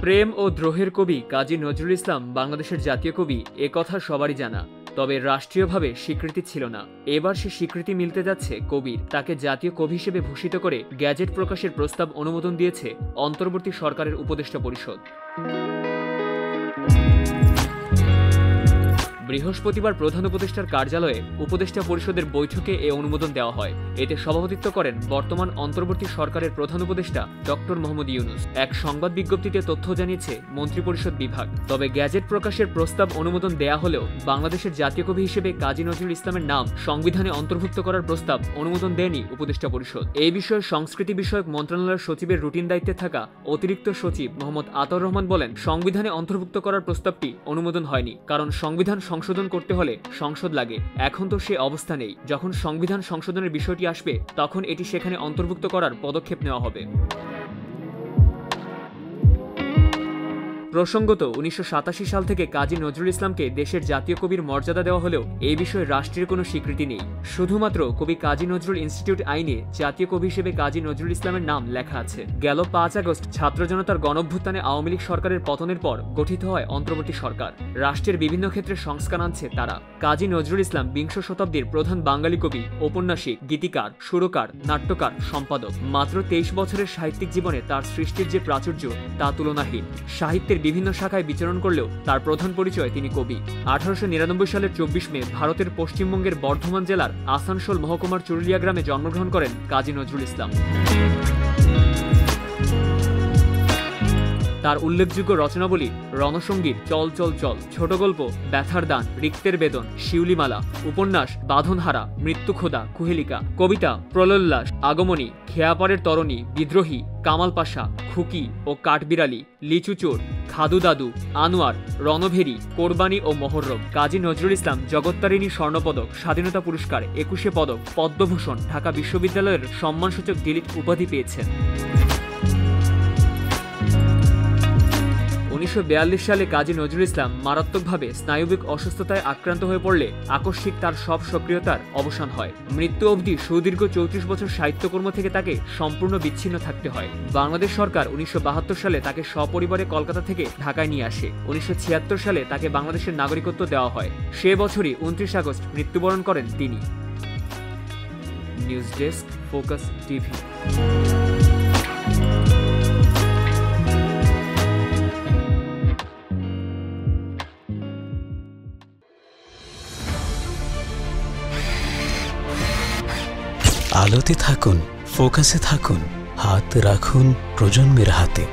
প্রেম ও দ্রোহের কবি কাজী নজরুল ইসলাম বাংলাদেশের জাতীয় কবি এ কথা সবারই জানা, তবে রাষ্ট্রীয়ভাবে স্বীকৃতি ছিল না। এবার সে স্বীকৃতি মিলতে যাচ্ছে কবির। তাকে জাতীয় কবি হিসেবে ভূষিত করে গ্যাজেট প্রকাশের প্রস্তাব অনুমোদন দিয়েছে অন্তর্বর্তী সরকারের উপদেষ্টা পরিষদ। বৃহস্পতিবার প্রধান উপদেষ্টার কার্যালয়ে উপদেষ্টা পরিষদের বৈঠকে এ অনুমোদন দেওয়া হয়। এতে সভাপতিত্ব করেন বর্তমান অন্তর্বর্তী সরকারের প্রধান উপদেষ্টা ডক্টর মোহাম্মদ ইউনূস। এক সংবাদ বিজ্ঞপ্তিতে তথ্য জানিয়েছে মন্ত্রিপরিষদ বিভাগ। তবে গ্যাজেট প্রকাশের প্রস্তাব অনুমোদন দেয়া হলেও বাংলাদেশের জাতীয় কবি হিসেবে কাজী নজরুল ইসলামের নাম সংবিধানে অন্তর্ভুক্ত করার প্রস্তাব অনুমোদন দেয়নি উপদেষ্টা পরিষদ। এই বিষয়ে সংস্কৃতি বিষয়ক মন্ত্রণালয়ের সচিবের রুটিন দায়িত্বে থাকা অতিরিক্ত সচিব মোহাম্মদ আতাউর রহমান বলেন, সংবিধানে অন্তর্ভুক্ত করার প্রস্তাবটি অনুমোদন হয়নি, কারণ সংবিধান সংশোধন করতে হলে সংসদ লাগে। এখন তো সে অবস্থা নেই। যখন সংবিধান সংশোধনের বিষয়টি আসবে তখন এটি সেখানে অন্তর্ভুক্ত করার পদক্ষেপ নেওয়া হবে। প্রসঙ্গত ১৯৮৭ সাল থেকে কাজী নজরুল ইসলামকে দেশের জাতীয় কবির মর্যাদা দেওয়া হলেও এই বিষয়ে রাষ্ট্রের কোনো স্বীকৃতি নেই। শুধুমাত্র কবি কাজী নজরুল ইনস্টিটিউট আইনে জাতীয় কবি হিসেবে কাজী নজরুল ইসলামের নাম লেখা আছে। গেল ৫ আগস্ট ছাত্র জনতার গণঅভ্যুত্থানে আওয়ামী লীগ সরকারের পতনের পর গঠিত হয় অন্তর্বর্তী সরকার। রাষ্ট্রের বিভিন্ন ক্ষেত্রে সংস্কার আনছে তারা। কাজী নজরুল ইসলাম বিংশ শতাব্দীর প্রধান বাঙালি কবি, ঔপন্যাসিক, গীতিকার, সুরকার, নাট্যকার, সম্পাদক। মাত্র ২৩ বছরের সাহিত্যিক জীবনে তার সৃষ্টির যে প্রাচুর্য তা তুলনাহীন। সাহিত্যের বিভিন্ন শাখায় বিচরণ করলেও তার প্রধান পরিচয় তিনি কবি। ১৮৯৯ সালের ২৪ মে ভারতের পশ্চিমবঙ্গের বর্ধমান জেলার আসানসোল মহকুমার চুরুলিয়া গ্রামে জন্মগ্রহণ করেন কাজী নজরুল ইসলাম। তার উল্লেখযোগ্য রচনাবলী রণসঙ্গীত, চল চল চল, ছোট গল্প ব্যথার দান, রিক্তের বেদন, শিউলিমালা, উপন্যাস বাঁধনহারা, মৃত্যুখোদা, কুহেলিকা, কবিতা প্রলয়োল্লাস, আগমনী, খেয়াপাড়ের তরণী, বিদ্রোহী, কামাল পাশা, খুকি ও কাঠবিড়ালি, লিচুচোর, খাদু দাদু, আনোয়ার, রণভেরি, কোরবানি ও মহররম। কাজী নজরুল ইসলাম জগত্তারিণী স্বর্ণপদক, স্বাধীনতা পুরস্কার, ২১শে পদক, পদ্মভূষণ, ঢাকা বিশ্ববিদ্যালয়ের সম্মানসূচক ডিলিট উপাধি পেয়েছেন। ১৯৪২ সালে কাজী নজরুল ইসলাম মারাত্মকভাবে স্নায়বিক অসুস্থতায় আক্রান্ত হয়ে পড়লে আকস্মিক তার সব সক্রিয়তার অবসান হয়। মৃত্যু অবধি সুদীর্ঘ ৩৪ বছর সাহিত্যকর্ম থেকে তাকে সম্পূর্ণ বিচ্ছিন্ন থাকতে হয়। বাংলাদেশ সরকার ১৯৭২ সালে তাকে সপরিবারে কলকাতা থেকে ঢাকায় নিয়ে আসে। ১৯৭৬ সালে তাকে বাংলাদেশের নাগরিকত্ব দেওয়া হয়। সে বছরই ২৯ আগস্ট মৃত্যুবরণ করেন তিনি। News desk, focus TV. আলোতে থাকুন, ফোকাসে থাকুন, হাত রাখুন প্রজন্মের হাতে।